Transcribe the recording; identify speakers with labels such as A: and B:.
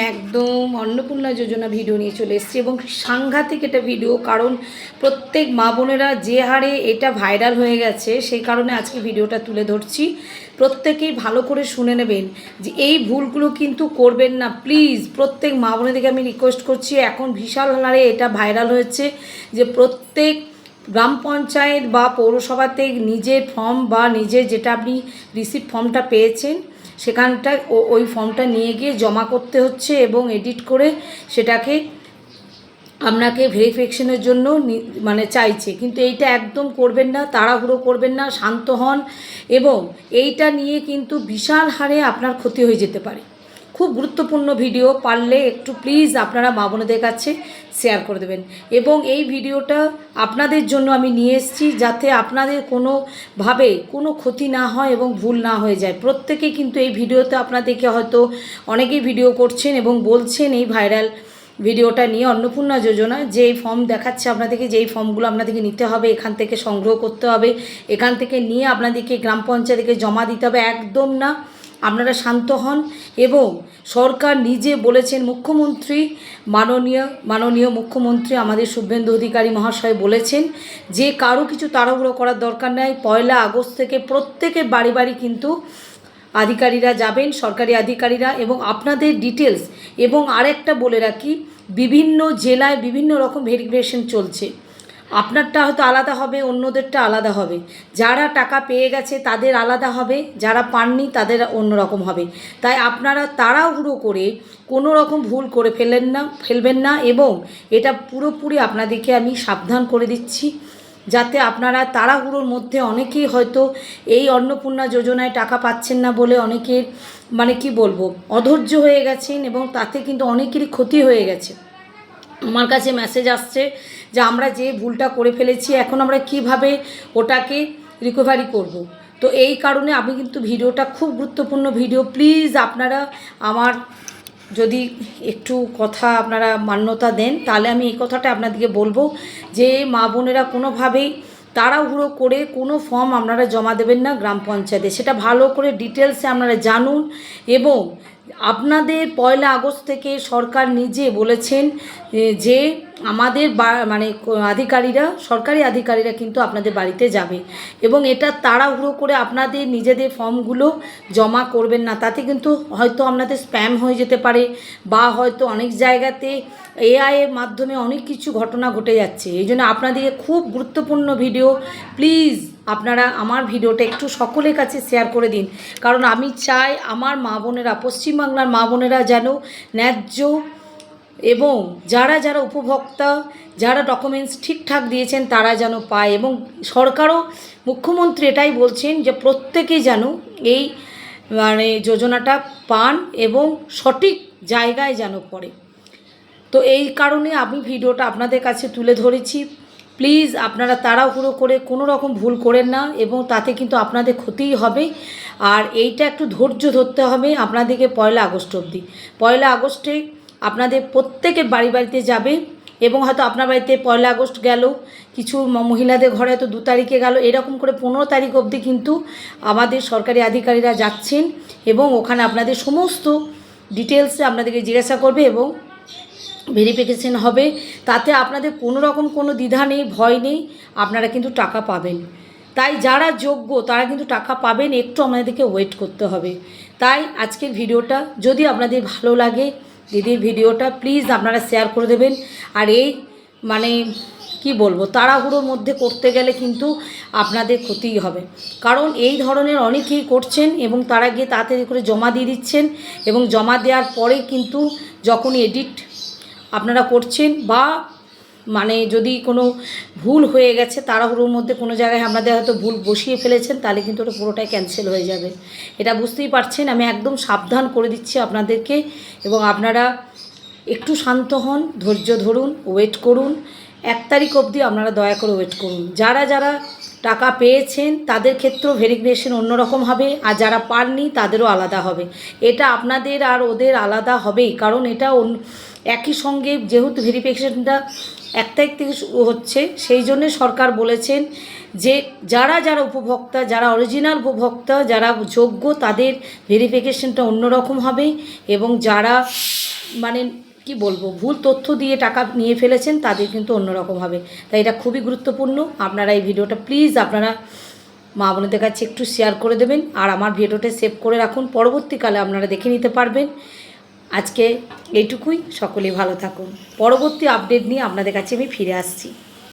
A: একদম অন্নপূর্ণা যোজনা ভিডিও নিয়ে চলে এসেছি এবং সাংঘাতিক এটা ভিডিও। কারণ প্রত্যেক মা বোনেরা যে হারে এটা ভাইরাল হয়ে গেছে, সেই কারণে আজকে ভিডিওটা তুলে ধরছি। প্রত্যেকেই ভালো করে শুনে নেবেন যে এই ভুলগুলো কিন্তু করবেন না প্লিজ। প্রত্যেক মা বোনেদেরকে আমি রিকোয়েস্ট করছি, এখন বিশাল হারে এটা ভাইরাল হয়েছে যে প্রত্যেক গ্রাম পঞ্চায়েত বা পৌরসভাতে নিজের ফর্ম বা নিজের যেটা আপনি রিসিপ্ট ফর্মটা পেয়েছেন সেখানটা ওই ফর্মটা নিয়ে গিয়ে জমা করতে হচ্ছে এবং এডিট করে সেটাকে আপনাকে ভেরিফিকেশনের জন্য মানে চাইছে। কিন্তু এইটা একদম করবেন না, তাড়াহুড়ো করবেন না, শান্ত হন। এবং এইটা নিয়ে কিন্তু বিশাল হারে আপনার ক্ষতি হয়ে যেতে পারে। খুব গুরুত্বপূর্ণ ভিডিও, পারলে একটু প্লিজ আপনারা মা বোনদের কাছে শেয়ার করে দেবেন। এবং এই ভিডিওটা আপনাদের জন্য আমি নিয়ে এসেছি যাতে আপনাদের কোনোভাবে কোনো ক্ষতি না হয় এবং ভুল না হয়ে যায়। প্রত্যেকে কিন্তু এই ভিডিওতে আপনাদেরকে হয়তো অনেকেই ভিডিও করছেন এবং বলছেন এই ভাইরাল ভিডিওটা নিয়ে অন্নপূর্ণা যোজনা যে ফর্ম দেখাচ্ছে আপনাদেরকে, যেই ফর্মগুলো আপনাদেরকে নিতে হবে, এখান থেকে সংগ্রহ করতে হবে, এখান থেকে নিয়ে আপনাদেরকে গ্রাম পঞ্চায়েতকে জমা দিতে হবে। একদম না, আপনারা শান্ত হন। এবং সরকার নিজে বলেছেন, মুখ্যমন্ত্রী মাননীয় মুখ্যমন্ত্রী আমাদের শুভেন্দু অধিকারী মহাশয় বলেছেন যে কারো কিছু তাড়াহুড়ো করার দরকার নেই। 1 আগস্ট থেকে প্রত্যেকের বাড়ি বাড়ি কিন্তু আধিকারিকরা যাবেন, সরকারি আধিকারিকরা, এবং আপনাদের ডিটেলস। এবং আরেকটা বলে রাখি, বিভিন্ন জেলায় বিভিন্ন রকম ভেরিফিকেশন চলছে। আপনারটা হয়তো আলাদা হবে, অন্যদেরটা আলাদা হবে। যারা টাকা পেয়ে গেছে তাদের আলাদা হবে, যারা পাননি তাদের অন্যরকম হবে। তাই আপনারা তাড়াহুড়ো করে কোনো রকম ভুল করে ফেলবেন না। এবং এটা পুরোপুরি আপনাদেরকে আমি সাবধান করে দিচ্ছি যাতে আপনারা তাড়াহুড়োর মধ্যে, অনেকেই হয়তো এই অন্নপূর্ণা যোজনায় টাকা পাচ্ছেন না বলে অনেকের মানে কি বলবো অধৈর্য হয়ে গেছেন এবং তাতে কিন্তু অনেকেরই ক্ষতি হয়ে গেছে। আমার কাছে মেসেজ আসছে যে আমরা যে ভুলটা করে ফেলেছি এখন আমরা কিভাবে ওটাকে রিকভারি করব। তো এই কারণে আমি কিন্তু ভিডিওটা খুব গুরুত্বপূর্ণ ভিডিও, প্লিজ আপনারা আমার যদি একটু কথা আপনারা মান্যতা দেন তাহলে আমি এই কথাটা আপনাদেরকে বলবো যে মা বোনেরা কোনোভাবেই তাড়াহুড়ো করে কোনো ফর্ম আপনারা জমা দেবেন না গ্রাম পঞ্চায়েতে। সেটা ভালো করে ডিটেলসে আপনারা জানুন। এবং আপনাদের 1 আগস্ট থেকে সরকার নিজে বলেছেন যে আমাদের মানে সরকারি আধিকারিকরা কিন্তু আপনাদের বাড়িতে যাবে। এবং এটা তাড়াহুড়ো করে আপনাদের নিজেদের ফর্মগুলো জমা করবেন না, তাতে কিন্তু হয়তো আপনাদের স্প্যাম হয়ে যেতে পারে বা হয়তো অনেক জায়গাতে এআই এর মাধ্যমে অনেক কিছু ঘটনা ঘটে যাচ্ছে। এই জন্য আপনাদেরকে খুব গুরুত্বপূর্ণ ভিডিও, প্লিজ আপনারা আমার ভিডিওটা একটু সকলের কাছে শেয়ার করে দিন। কারণ আমি চাই আমার মা বোনেরা, পশ্চিমবাংলার মা বোনেরা যেন ন্যায্য এবং যারা উপভোক্তা, যারা ডকুমেন্টস ঠিকঠাক দিয়েছেন তারা যেন পায়। এবং সরকারও, মুখ্যমন্ত্রী এটাই বলছেন যে প্রত্যেকেই যেন এই মানে যোজনাটা পান এবং সঠিক জায়গায় যেন পড়ে। তো এই কারণে আমি ভিডিওটা আপনাদের কাছে তুলে ধরেছি। প্লিজ আপনারা তাড়াহুড়ো করে কোনো রকম ভুল করেন না এবং তাতে কিন্তু আপনাদের ক্ষতিই হবে। আর এইটা একটু ধৈর্য ধরতে হবে আপনাদেরকে 1 আগস্ট অবধি। 1 আগস্টে আপনাদের প্রত্যেকের বাড়িতে যাবে এবং হয়তো আপনার বাড়িতে 1 আগস্ট গেল, কিছু মহিলাদের ঘরে হয়তো 2 তারিখে গেল, এরকম করে 15 তারিখ অবধি কিন্তু আমাদের সরকারি আধিকারিকরা যাচ্ছেন এবং ওখানে আপনাদের সমস্ত ডিটেলসে আপনাদেরকে জিজ্ঞাসা করবে এবং ভেরিফিকেশন হবে। তাতে আপনাদের কোনো রকম কোনো দ্বিধা নেই, ভয় নেই, আপনারা কিন্তু টাকা পাবেন। তাই যারা যোগ্য তারা কিন্তু টাকা পাবেন, একটু আমাদেরকে ওয়েট করতে হবে। তাই আজকের ভিডিওটা যদি আপনাদের ভালো লাগে, দিদির ভিডিওটা প্লিজ আপনারা শেয়ার করে দেবেন। আর এই মানে কি বলবো, তাড়াহুড়োর মধ্যে করতে গেলে কিন্তু আপনাদের ক্ষতিই হবে। কারণ এই ধরনের অনেকেই করছেন এবং তারা গিয়ে তাড়াতাড়ি করে জমা দিয়ে দিচ্ছেন এবং জমা দেওয়ার পরে কিন্তু যখন এডিট আপনারা করছেন বা মানে যদি কোনো ভুল হয়ে গেছে তাড়াহুড়োর মধ্যে কোনো জায়গায় আপনাদের হয়তো ভুল বসিয়ে ফেলেছেন, তাহলে কিন্তু ওটা পুরোটাই ক্যান্সেল হয়ে যাবে। এটা বুঝতেই পারছেন, আমি একদম সাবধান করে দিচ্ছি আপনাদেরকে। এবং আপনারা একটু শান্ত হন, ধৈর্য ধরুন, ওয়েট করুন। 1 তারিখ অবধি আপনারা দয়া করে ওয়েট করুন। যারা টাকা পেয়েছেন তাদের ক্ষেত্রেও ভেরিফিকেশন অন্যরকম হবে, আর যারা পাননি তাদেরও আলাদা হবে। এটা আপনাদের আর ওদের আলাদা হবেই, কারণ এটা একই সঙ্গে যেহেতু ভেরিফিকেশনটা 1 তারিখ থেকে হচ্ছে, সেই জন্যে সরকার বলেছেন যে যারা উপভোক্তা, যারা অরিজিনাল উপভোক্তা, যারা যোগ্য তাদের ভেরিফিকেশনটা অন্যরকম হবে এবং যারা মানে কি বলবো, ভুল তথ্য দিয়ে টাকা নিয়ে ফেলেছেন তাদের কিন্তু অন্যরকম হবে। তাই এটা খুবই গুরুত্বপূর্ণ। আপনারা এই ভিডিওটা প্লিজ আপনারা মা বোনদের কাছে একটু শেয়ার করে দেবেন, আর আমার ভিডিওটা সেভ করে রাখুন, পরবর্তীকালে আপনারা দেখে নিতে পারবেন। আজকে এইটুকুই, সকলেই ভালো থাকুন। পরবর্তী আপডেট নিয়ে আপনাদের কাছে আমি ফিরে আসছি।